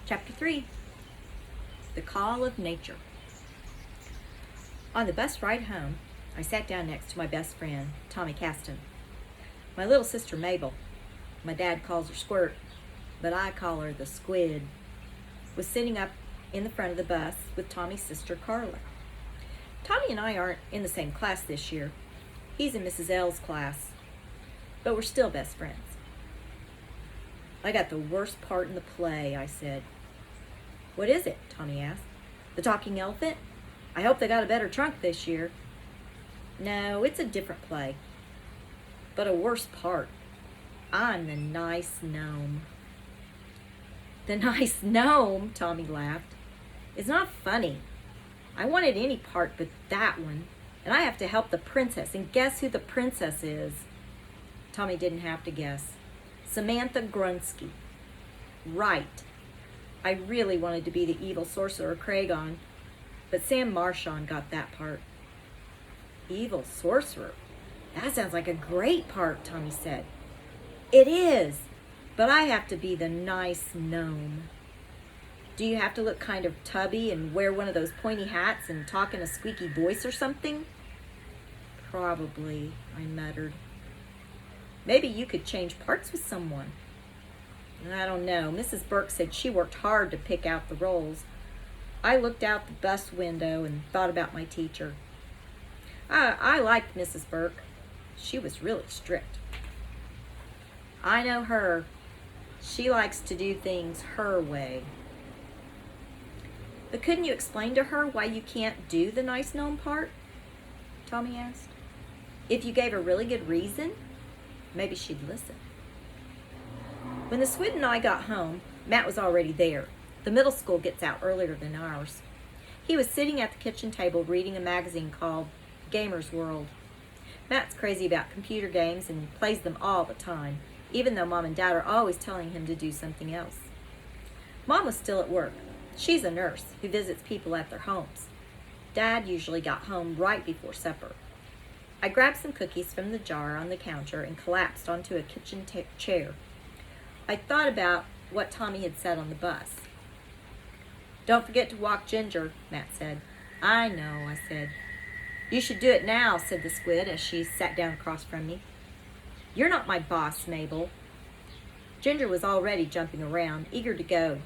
Chapter 3, The Call of Nature. On the bus ride home, I sat down next to my best friend, Tommy Caston. My little sister Mabel, my dad calls her Squirt, but I call her the Squid, was sitting up in the front of the bus with Tommy's sister Carla. Tommy and I aren't in the same class this year. He's in Mrs. L's class, but we're still best friends. I got the worst part in the play, I said. What is it? Tommy asked. The talking elephant? I hope they got a better trunk this year. No, it's a different play. But a worse part. I'm the nice gnome. The nice gnome, Tommy laughed. It's not funny. I wanted any part but that one. And I have to help the princess. And guess who the princess is? Tommy didn't have to guess. Samantha Grunsky. Right. I really wanted to be the evil sorcerer Kragon, but Sam Marchand got that part. Evil sorcerer? That sounds like a great part, Tommy said. It is, but I have to be the nice gnome. Do you have to look kind of tubby and wear one of those pointy hats and talk in a squeaky voice or something? Probably, I muttered. Maybe you could change parts with someone. I don't know. Mrs. Burke said she worked hard to pick out the roles. I looked out the bus window and thought about my teacher. I liked Mrs. Burke. She was really strict. I know her. She likes to do things her way. But couldn't you explain to her why you can't do the nice gnome part? Tommy asked. If you gave a really good reason, maybe she'd listen. When the Squid and I got home, Matt was already there. The middle school gets out earlier than ours. He was sitting at the kitchen table reading a magazine called Gamer's World. Matt's crazy about computer games and plays them all the time, even though Mom and Dad are always telling him to do something else. Mom was still at work. She's a nurse who visits people at their homes. Dad usually got home right before supper. I grabbed some cookies from the jar on the counter and collapsed onto a kitchen chair. I thought about what Tommy had said on the bus. Don't forget to walk Ginger, Matt said. I know, I said. You should do it now, said the Squid as she sat down across from me. You're not my boss, Mabel. Ginger was already jumping around, eager to go,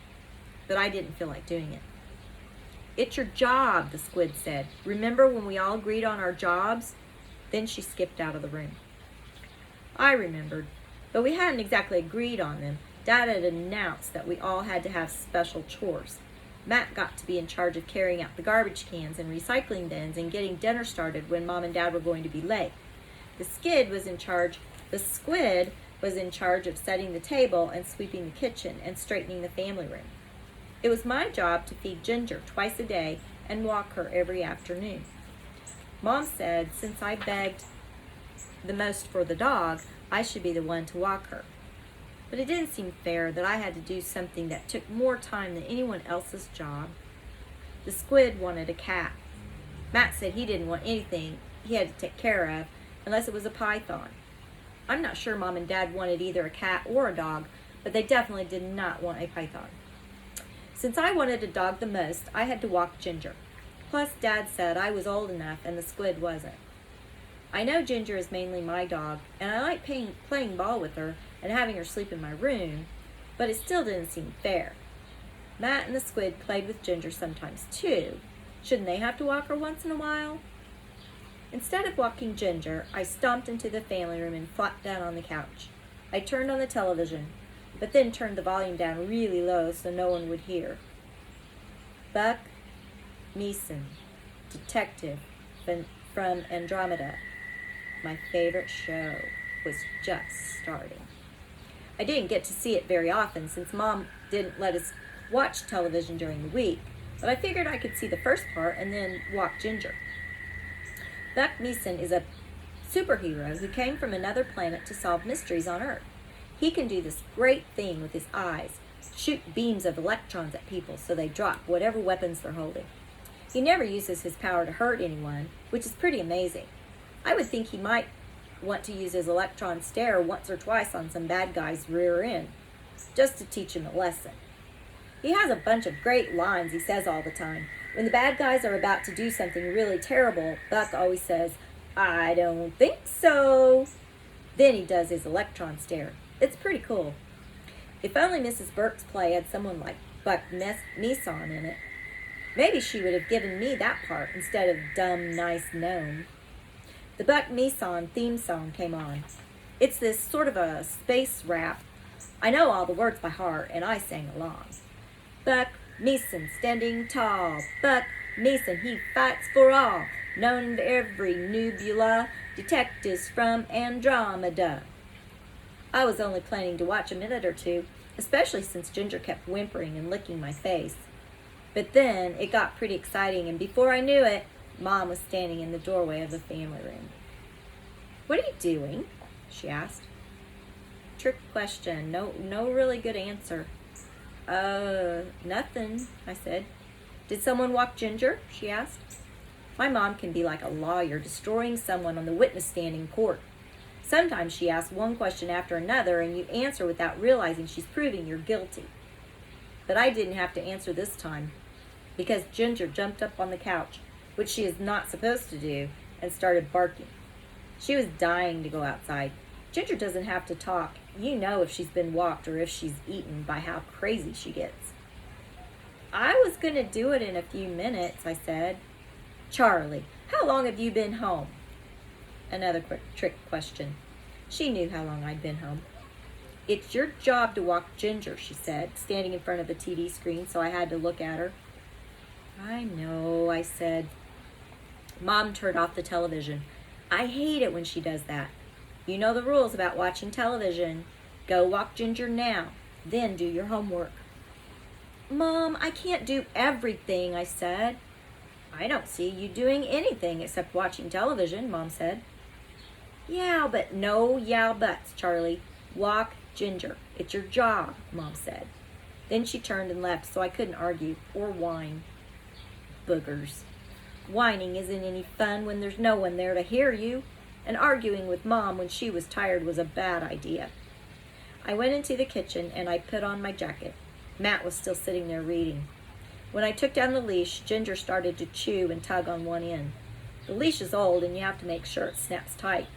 but I didn't feel like doing it. It's your job, the Squid said. Remember when we all agreed on our jobs? Then she skipped out of the room. I remembered, but we hadn't exactly agreed on them. Dad had announced that we all had to have special chores. Matt got to be in charge of carrying out the garbage cans and recycling bins and getting dinner started when Mom and Dad were going to be late. The Squid was in charge of setting the table and sweeping the kitchen and straightening the family room. It was my job to feed Ginger twice a day and walk her every afternoon. Mom said since I begged the most for the dog, I should be the one to walk her. But it didn't seem fair that I had to do something that took more time than anyone else's job. The Squid wanted a cat. Matt said he didn't want anything he had to take care of unless it was a python. I'm not sure Mom and Dad wanted either a cat or a dog, but they definitely did not want a python. Since I wanted a dog the most, I had to walk Ginger. Plus, Dad said I was old enough and the Squid wasn't. I know Ginger is mainly my dog, and I like playing ball with her and having her sleep in my room, but it still didn't seem fair. Matt and the Squid played with Ginger sometimes too. Shouldn't they have to walk her once in a while? Instead of walking Ginger, I stomped into the family room and flopped down on the couch. I turned on the television, but then turned the volume down really low so no one would hear. Buck Meeson, detective from Andromeda. My favorite show was just starting. I didn't get to see it very often since Mom didn't let us watch television during the week, but I figured I could see the first part and then walk Ginger. Buck Meeson is a superhero who came from another planet to solve mysteries on Earth. He can do this great thing with his eyes, shoot beams of electrons at people so they drop whatever weapons they're holding. He never uses his power to hurt anyone, which is pretty amazing. I would think he might want to use his electron stare once or twice on some bad guy's rear end, just to teach him a lesson. He has a bunch of great lines he says all the time. When the bad guys are about to do something really terrible, Buck always says, "I don't think so." Then he does his electron stare. It's pretty cool. If only Mrs. Burke's play had someone like Buck Meson in it. Maybe she would have given me that part instead of dumb, nice Gnome. The Buck Meson theme song came on. It's this sort of a space rap. I know all the words by heart, and I sang along. Buck Meson standing tall. Buck Meson, he fights for all. Known to every nebula. Detectives from Andromeda. I was only planning to watch a minute or two, especially since Ginger kept whimpering and licking my face. But then it got pretty exciting, and before I knew it, Mom was standing in the doorway of the family room. "What are you doing?" she asked. Trick question. No really good answer. Nothing, I said. "Did someone walk Ginger?" she asked. My mom can be like a lawyer destroying someone on the witness stand in court. Sometimes she asks one question after another and you answer without realizing she's proving you're guilty. But I didn't have to answer this time because Ginger jumped up on the couch, which she is not supposed to do, and started barking. She was dying to go outside. Ginger doesn't have to talk. You know if she's been walked or if she's eaten by how crazy she gets. "I was going to do it in a few minutes," I said. "Charlie, how long have you been home?" Another quick trick question. She knew how long I'd been home. "It's your job to walk Ginger," she said, standing in front of the TV screen, so I had to look at her. "I know," I said. Mom turned off the television. I hate it when she does that. "You know the rules about watching television. Go walk Ginger now, then do your homework." "Mom, I can't do everything," I said. "I don't see you doing anything except watching television," Mom said. "Yeah, but no yeah buts, Charlie. Walk Ginger. It's your job," Mom said. Then she turned and left, so I couldn't argue or whine. Boogers. Whining isn't any fun when there's no one there to hear you, and arguing with Mom when she was tired was a bad idea. I went into the kitchen and I put on my jacket. Matt was still sitting there reading. When I took down the leash, Ginger started to chew and tug on one end. The leash is old and you have to make sure it snaps tight.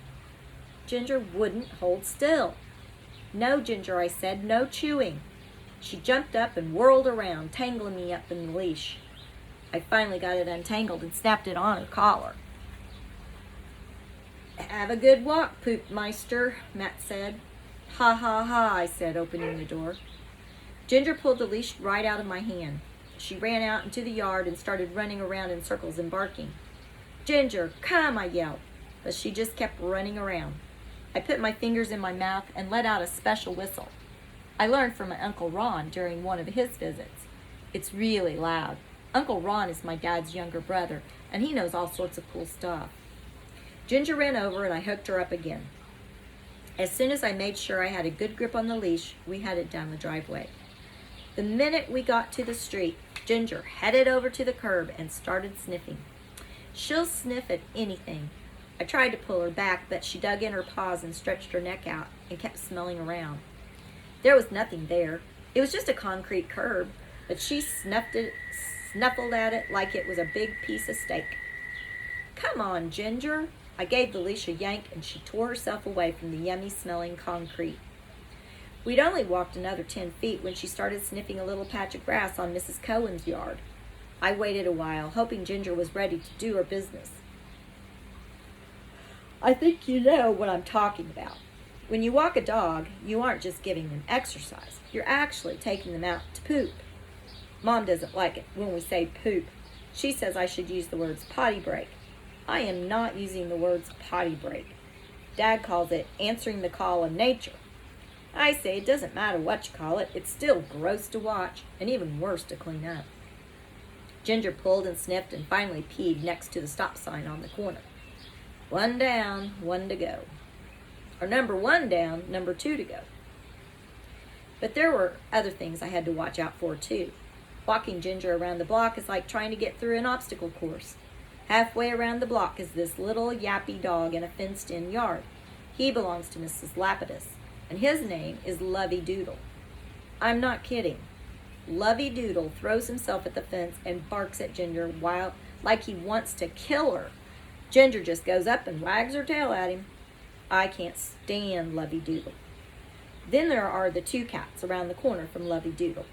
Ginger wouldn't hold still. "No, Ginger," I said, "no chewing." She jumped up and whirled around, tangling me up in the leash. I finally got it untangled and snapped it on her collar. "Have a good walk, Poopmeister," Matt said. "Ha ha ha," I said, opening the door. Ginger pulled the leash right out of my hand. She ran out into the yard and started running around in circles and barking. "Ginger, come," I yelled, but she just kept running around. I put my fingers in my mouth and let out a special whistle. I learned from my Uncle Ron during one of his visits. It's really loud. Uncle Ron is my dad's younger brother, and he knows all sorts of cool stuff. Ginger ran over and I hooked her up again. As soon as I made sure I had a good grip on the leash, we headed down the driveway. The minute we got to the street, Ginger headed over to the curb and started sniffing. She'll sniff at anything. I tried to pull her back, but she dug in her paws and stretched her neck out and kept smelling around. There was nothing there. It was just a concrete curb, but she snuffled at it like it was a big piece of steak. "Come on, Ginger." I gave the leash a yank and she tore herself away from the yummy-smelling concrete. We'd only walked another 10 feet when she started sniffing a little patch of grass on Mrs. Cohen's yard. I waited a while, hoping Ginger was ready to do her business. I think you know what I'm talking about. When you walk a dog, you aren't just giving them exercise. You're actually taking them out to poop. Mom doesn't like it when we say poop. She says I should use the words potty break. I am not using the words potty break. Dad calls it answering the call of nature. I say it doesn't matter what you call it. It's still gross to watch and even worse to clean up. Ginger pulled and sniffed and finally peed next to the stop sign on the corner. 1 down, 1 to go. Or number 1 down, number 2 to go. But there were other things I had to watch out for too. Walking Ginger around the block is like trying to get through an obstacle course. Halfway around the block is this little yappy dog in a fenced-in yard. He belongs to Mrs. Lapidus, and his name is Lovey Doodle. I'm not kidding. Lovey Doodle throws himself at the fence and barks at Ginger like he wants to kill her. Ginger just goes up and wags her tail at him. I can't stand Lovey Doodle. Then there are the two cats around the corner from Lovey Doodle.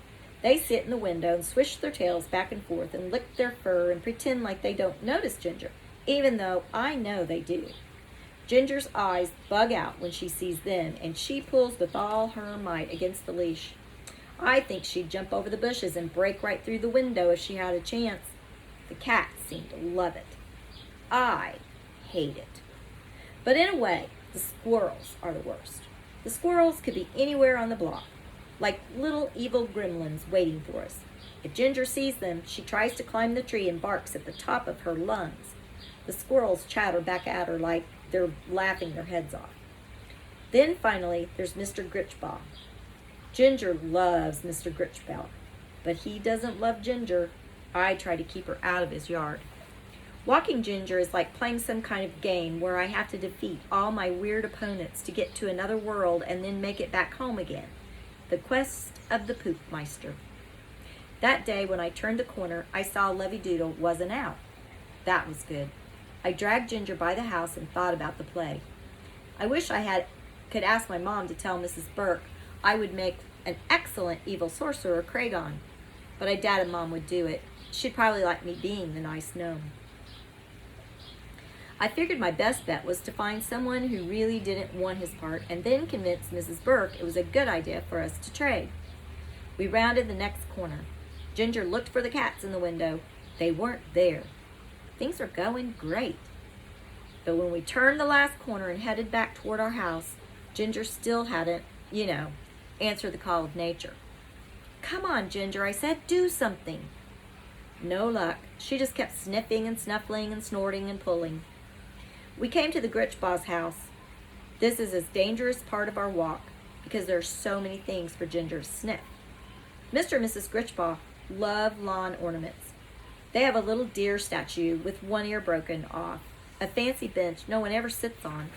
They sit in the window and swish their tails back and forth and lick their fur and pretend like they don't notice Ginger, even though I know they do. Ginger's eyes bug out when she sees them, and she pulls with all her might against the leash. I think she'd jump over the bushes and break right through the window if she had a chance. The cats seem to love it. I hate it. But in a way, the squirrels are the worst. The squirrels could be anywhere on the block, like little evil gremlins waiting for us. If Ginger sees them, she tries to climb the tree and barks at the top of her lungs. The squirrels chatter back at her like they're laughing their heads off. Then finally, there's Mr. Gritchbaugh. Ginger loves Mr. Gritchbaugh, but he doesn't love Ginger. I try to keep her out of his yard. Walking Ginger is like playing some kind of game where I have to defeat all my weird opponents to get to another world and then make it back home again. The quest of the Poopmeister. That day when I turned the corner, I saw Lovey Doodle wasn't out. That was good. I dragged Ginger by the house and thought about the play. I wish I could ask my mom to tell Mrs. Burke I would make an excellent evil sorcerer Kragon, but I doubted Mom would do it. She'd probably like me being the nice gnome. I figured my best bet was to find someone who really didn't want his part and then convince Mrs. Burke it was a good idea for us to trade. We rounded the next corner. Ginger looked for the cats in the window. They weren't there. Things were going great. But when we turned the last corner and headed back toward our house, Ginger still hadn't, answered the call of nature. "Come on, Ginger," I said, "do something." No luck. She just kept sniffing and snuffling and snorting and pulling. We came to the Gritchbaugh's house. This is a dangerous part of our walk because there are so many things for Ginger to sniff. Mr. and Mrs. Gritchbaugh love lawn ornaments. They have a little deer statue with one ear broken off, a fancy bench no one ever sits on,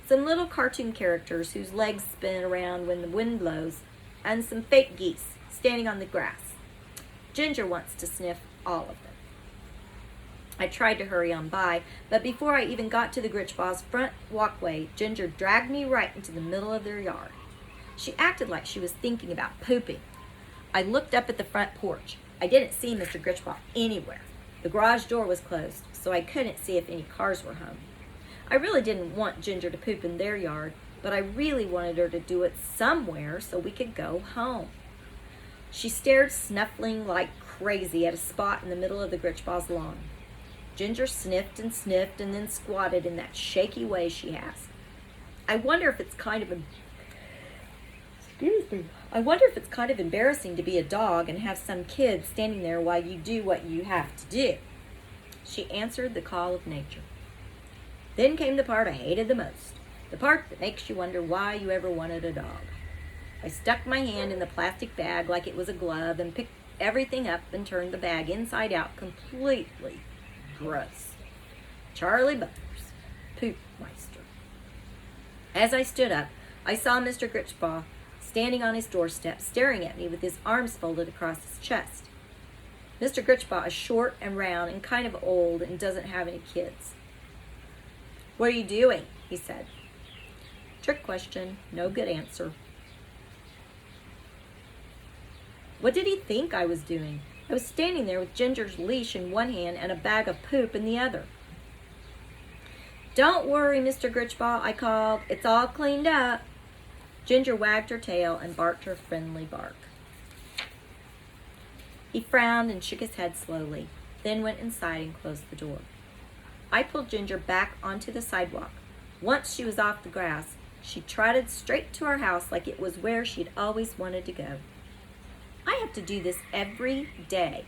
some little cartoon characters whose legs spin around when the wind blows, and some fake geese standing on the grass. Ginger wants to sniff all of them. I tried to hurry on by, but before I even got to the Gritchbaugh's front walkway, Ginger dragged me right into the middle of their yard. She acted like she was thinking about pooping. I looked up at the front porch. I didn't see Mr. Gritchbaugh anywhere. The garage door was closed, so I couldn't see if any cars were home. I really didn't want Ginger to poop in their yard, but I really wanted her to do it somewhere so we could go home. She stared snuffling like crazy at a spot in the middle of the Gritchbaugh's lawn. Ginger sniffed and then squatted in that shaky way she has. I wonder if it's kind of embarrassing to be a dog and have some kid standing there while you do what you have to do. She answered the call of nature. Then came the part I hated the most, the part that makes you wonder why you ever wanted a dog. I stuck my hand in the plastic bag like it was a glove and picked everything up and turned the bag inside out completely. Gross. Charlie Butters, Poopmeister. As I stood up, I saw Mr. Gritchbaugh standing on his doorstep, staring at me with his arms folded across his chest. Mr. Gritchbaugh is short and round and kind of old and doesn't have any kids. "What are you doing?" he said. Trick question, no good answer. What did he think I was doing? I was standing there with Ginger's leash in one hand and a bag of poop in the other. "Don't worry, Mr. Gritchbaugh," I called. "It's all cleaned up." Ginger wagged her tail and barked her friendly bark. He frowned and shook his head slowly, then went inside and closed the door. I pulled Ginger back onto the sidewalk. Once she was off the grass, she trotted straight to our house like it was where she'd always wanted to go. I have to do this every day.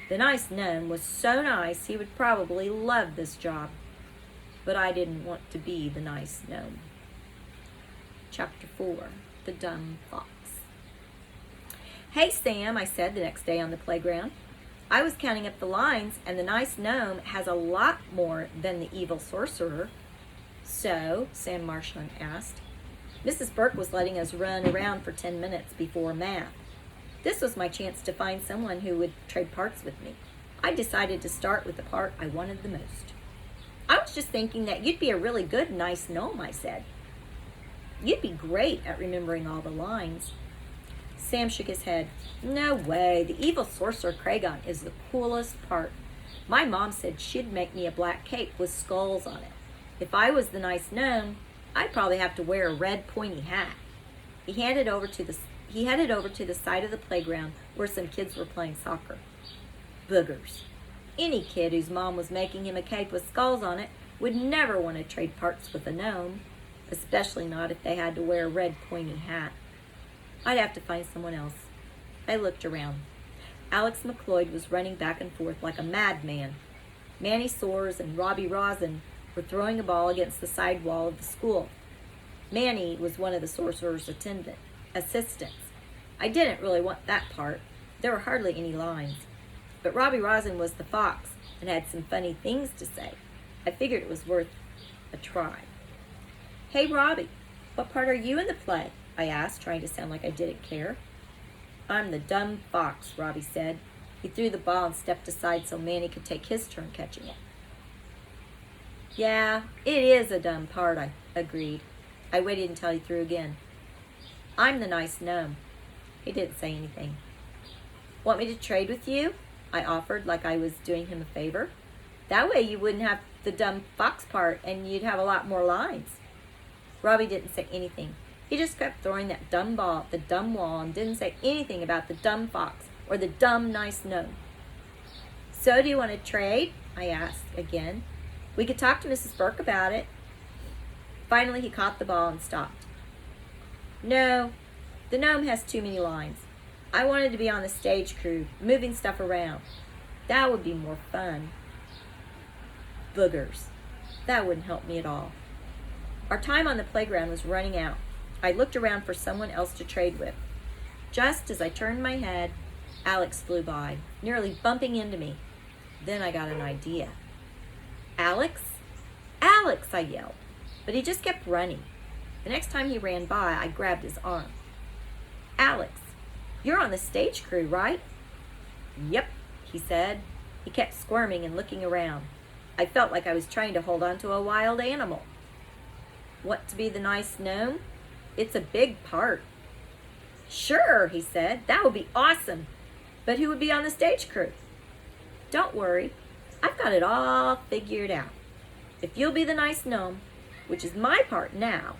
The nice gnome was so nice he would probably love this job, but I didn't want to be the nice gnome. Chapter 4, The Dumb Fox. "Hey, Sam," I said the next day on the playground. "I was counting up the lines, and the nice gnome has a lot more than the evil sorcerer." "So?" Sam Marshland asked. "Mrs. Burke was letting us run around for 10 minutes before math." This was my chance to find someone who would trade parts with me. I decided to start with the part I wanted the most. I was just thinking that you'd be a really good, nice gnome, I said. You'd be great at remembering all the lines. Sam shook his head. No way. The evil sorcerer Kragon is the coolest part. My mom said she'd make me a black cape with skulls on it. If I was the nice gnome, I'd probably have to wear a red pointy hat. He headed over to the side of the playground where some kids were playing soccer. Boogers. Any kid whose mom was making him a cape with skulls on it would never want to trade parts with a gnome, especially not if they had to wear a red pointy hat. I'd have to find someone else. I looked around. Alex McLeod was running back and forth like a madman. Manny Soares and Robbie Rosin were throwing a ball against the side wall of the school. Manny was one of the sorcerer's assistants. I didn't really want that part. There were hardly any lines. But Robbie Rosin was the fox and had some funny things to say. I figured it was worth a try. Hey, Robbie, what part are you in the play? I asked, trying to sound like I didn't care. I'm the dumb fox, Robbie said. He threw the ball and stepped aside so Manny could take his turn catching it. Yeah, it is a dumb part, I agreed. I waited until he threw again. I'm the nice gnome. He didn't say anything. Want me to trade with you? I offered, like I was doing him a favor. That way you wouldn't have the dumb fox part and you'd have a lot more lines. Robbie didn't say anything. He just kept throwing that dumb ball at the dumb wall and didn't say anything about the dumb fox or the dumb nice gnome. So do you want to trade? I asked again. We could talk to Mrs. Burke about it. Finally he caught the ball and stopped. No, the gnome has too many lines. I wanted to be on the stage crew, moving stuff around. That would be more fun. Boogers. That wouldn't help me at all. Our time on the playground was running out. I looked around for someone else to trade with. Just as I turned my head, Alex flew by, nearly bumping into me. Then I got an idea. Alex? Alex, I yelled. But he just kept running. The next time he ran by, I grabbed his arm. Alex, you're on the stage crew, right? Yep, he said. He kept squirming and looking around. I felt like I was trying to hold on to a wild animal. Want to be the nice gnome? It's a big part. Sure, he said. That would be awesome. But who would be on the stage crew? Don't worry. I've got it all figured out. If you'll be the nice gnome, which is my part now,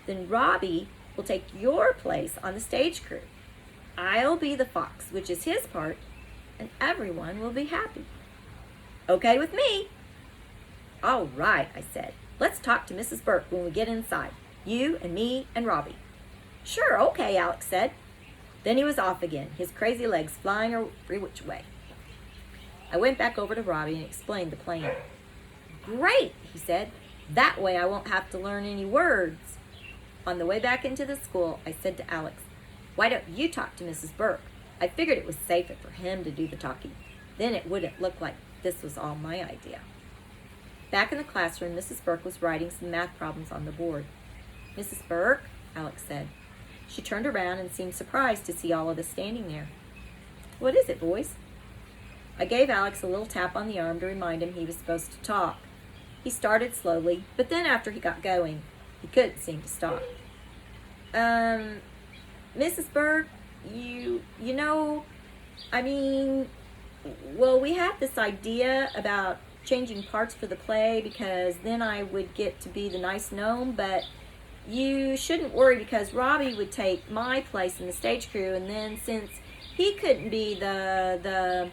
then Robbie will take your place on the stage crew. I'll be the fox, which is his part, and everyone will be happy. Okay with me? All right, I said. Let's talk to Mrs. Burke when we get inside. You and me and Robbie. Sure, okay, Alex said. Then he was off again, his crazy legs flying every which way. I went back over to Robbie and explained the plan. Great, he said. That way I won't have to learn any words. On the way back into the school, I said to Alex, why don't you talk to Mrs. Burke? I figured it was safer for him to do the talking. Then it wouldn't look like this was all my idea. Back in the classroom, Mrs. Burke was writing some math problems on the board. Mrs. Burke, Alex said. She turned around and seemed surprised to see all of us standing there. What is it, boys? I gave Alex a little tap on the arm to remind him he was supposed to talk. He started slowly, but then after he got going, he couldn't seem to stop. Mrs. Burke, you know, well, we had this idea about changing parts for the play because then I would get to be the nice gnome, but you shouldn't worry because Robbie would take my place in the stage crew, and then since he couldn't be the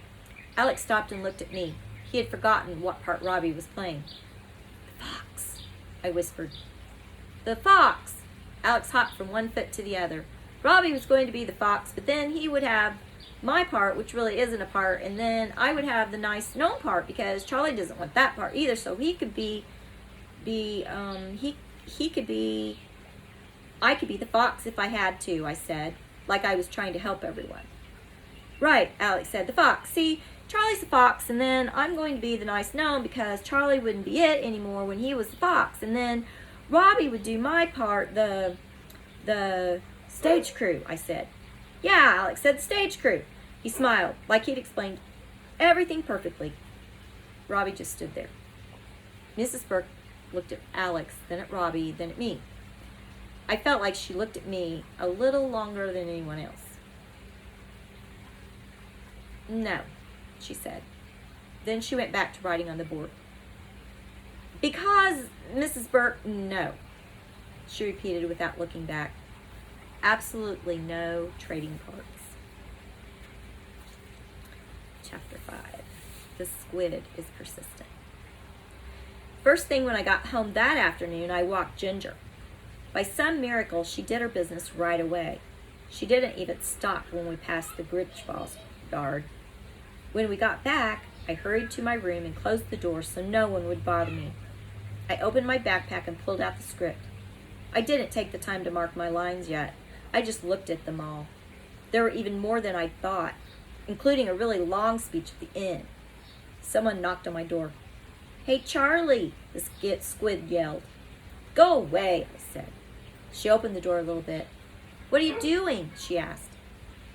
Alex stopped and looked at me. He had forgotten what part Robbie was playing. The fox, I whispered. The fox! Alex hopped from one foot to the other. Robbie was going to be the fox, but then he would have my part, which really isn't a part, and then I would have the nice gnome part because Charlie doesn't want that part either, so he could I could be the fox if I had to, I said, like I was trying to help everyone. Right, Alex said, the fox. See, Charlie's the fox, and then I'm going to be the nice gnome because Charlie wouldn't be it anymore when he was the fox, and then Robbie would do my part, the stage crew, I said. Yeah, Alex said the stage crew. He smiled, like he'd explained everything perfectly. Robbie just stood there. Mrs. Burke looked at Alex, then at Robbie, then at me. I felt like she looked at me a little longer than anyone else. No, she said. Then she went back to writing on the board. Because, Mrs. Burke, no, she repeated without looking back. Absolutely no trading cards. Chapter 5. The squid is persistent. First thing when I got home that afternoon, I walked Ginger. By some miracle, she did her business right away. She didn't even stop when we passed the bridge ball's yard. When we got back, I hurried to my room and closed the door so no one would bother me. I opened my backpack and pulled out the script. I didn't take the time to mark my lines yet. I just looked at them all. There were even more than I'd thought, including a really long speech at the end. Someone knocked on my door. "Hey, Charlie," the squid yelled. "Go away," I said. She opened the door a little bit. "What are you doing?" she asked.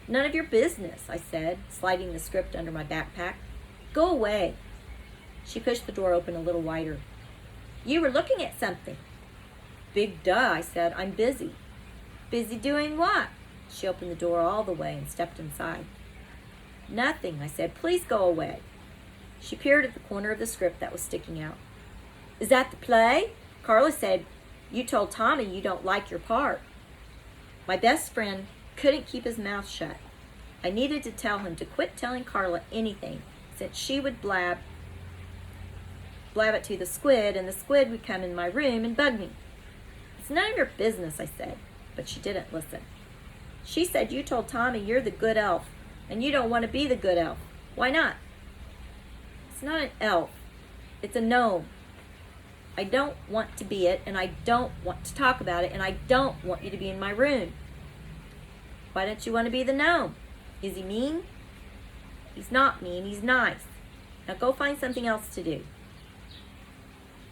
"None of your business," I said, sliding the script under my backpack. "Go away." She pushed the door open a little wider. "You were looking at something." "Big duh," I said. "I'm busy." "Busy doing what?" She opened the door all the way and stepped inside. "Nothing," I said. "Please go away." She peered at the corner of the script that was sticking out. "Is that the play? Carla said you told Tommy you don't like your part." My best friend couldn't keep his mouth shut. I needed to tell him to quit telling Carla anything, since she would blab it to the squid, and the squid would come in my room and bug me. "It's none of your business," I said, but she didn't listen. "She said you told Tommy you're the good elf, and you don't want to be the good elf. Why not?" "It's not an elf. It's a gnome. I don't want to be it, and I don't want to talk about it, and I don't want you to be in my room." "Why don't you want to be the gnome? Is he mean?" "He's not mean. He's nice. Now go find something else to do."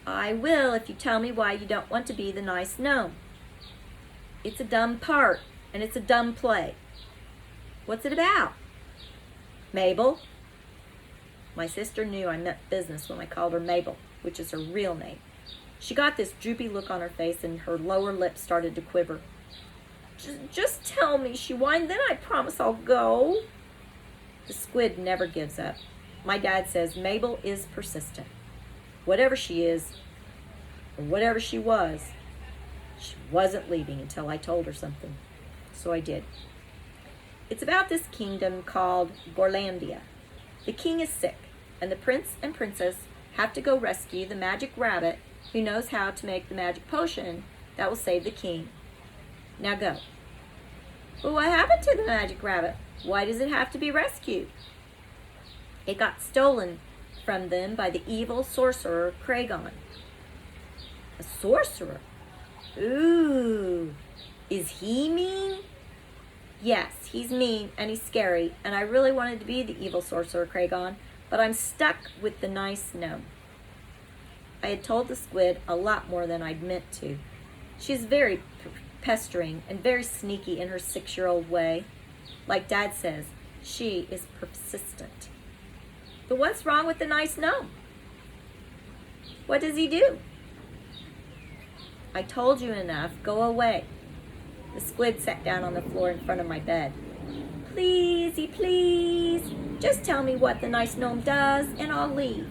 "I will if you tell me why you don't want to be the nice gnome." "It's a dumb part, and it's a dumb play." "What's it about?" "Mabel." My sister knew I meant business when I called her Mabel, which is her real name. She got this droopy look on her face, and her lower lip started to quiver. Just tell me," she whined, "then I promise I'll go." The squid never gives up. My dad says Mabel is persistent. Whatever she is, or whatever she wasn't leaving until I told her something. So I did. It's about this kingdom called Gorlandia. The king is sick, and the prince and princess have to go rescue the magic rabbit who knows how to make the magic potion that will save the king. Now go. "But what happened to the magic rabbit? Why does it have to be rescued?" "It got stolen from them by the evil sorcerer Kragon." "A sorcerer? Ooh, is he mean?" "Yes, he's mean and he's scary, and I really wanted to be the evil sorcerer Kragon, but I'm stuck with the nice gnome." I had told the squid a lot more than I'd meant to. She is very pestering and very sneaky in her 6-year-old way. Like Dad says, she is persistent. But what's wrong with the nice gnome? What does he do? "I told you enough. Go away." The squid sat down on the floor in front of my bed. "Pleasey, please. Just tell me what the nice gnome does, and I'll leave."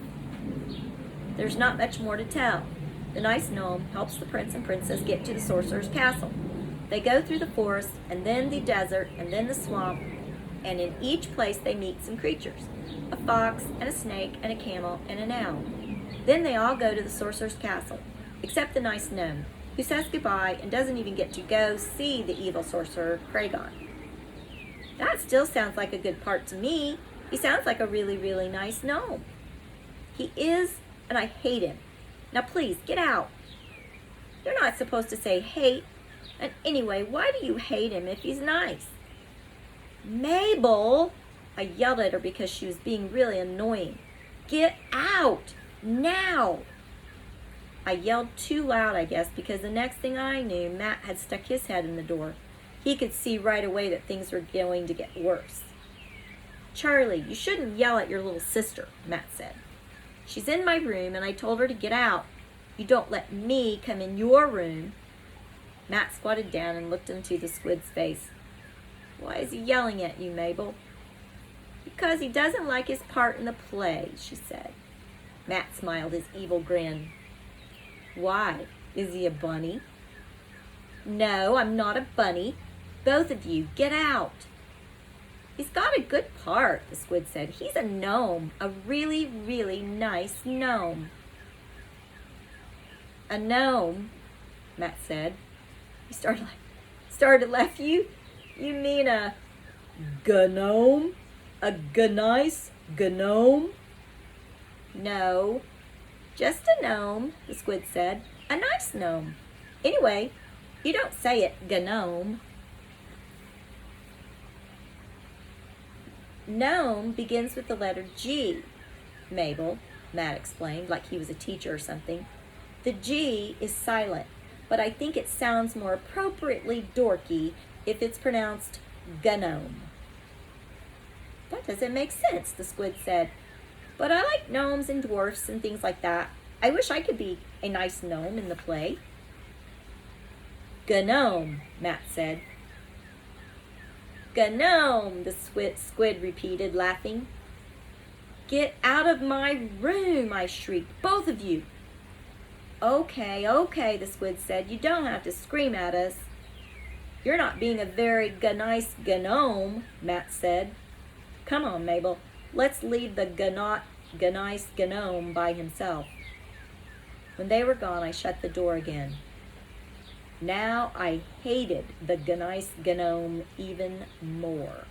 There's not much more to tell. The nice gnome helps the prince and princess get to the sorcerer's castle. They go through the forest, and then the desert, and then the swamp, and in each place they meet some creatures. A fox, and a snake, and a camel, and an owl. Then they all go to the sorcerer's castle, except the nice gnome, who says goodbye and doesn't even get to go see the evil sorcerer Kragon. That still sounds like a good part to me. He sounds like a really, really nice gnome. He is, and I hate him. Now please, get out. You're not supposed to say hate. And anyway, why do you hate him if he's nice? Mabel! I yelled at her because she was being really annoying. Get out! Now! I yelled too loud, I guess, because the next thing I knew, Matt had stuck his head in the door. He could see right away that things were going to get worse. Charlie, you shouldn't yell at your little sister, Matt said. She's in my room and I told her to get out. You don't let me come in your room. Matt squatted down and looked into the squid's face. Why is he yelling at you, Mabel? Because he doesn't like his part in the play, she said. Matt smiled his evil grin. Why? Is he a bunny? No, I'm not a bunny. Both of you, get out. He's got a good part, the squid said. He's a gnome, a really, really nice gnome. A gnome, Matt said. He started to laugh. You mean a gnome? A nice gnome? No, just a gnome, the squid said. A nice gnome. Anyway, you don't say it, gnome. Gnome begins with the letter G, Mabel, Matt explained, like he was a teacher or something. The G is silent, but I think it sounds more appropriately dorky if it's pronounced gnome. That doesn't make sense, the squid said. But I like gnomes and dwarfs and things like that. I wish I could be a nice gnome in the play. Gnome, Matt said. Gnome, the squid repeated, laughing. Get out of my room, I shrieked. Both of you. Okay, the squid said. You don't have to scream at us. You're not being a very nice gnome, Matt said. Come on, Mabel. Let's leave the nice gnome by himself. When they were gone, I shut the door again. Now I hated the nice gnome even more.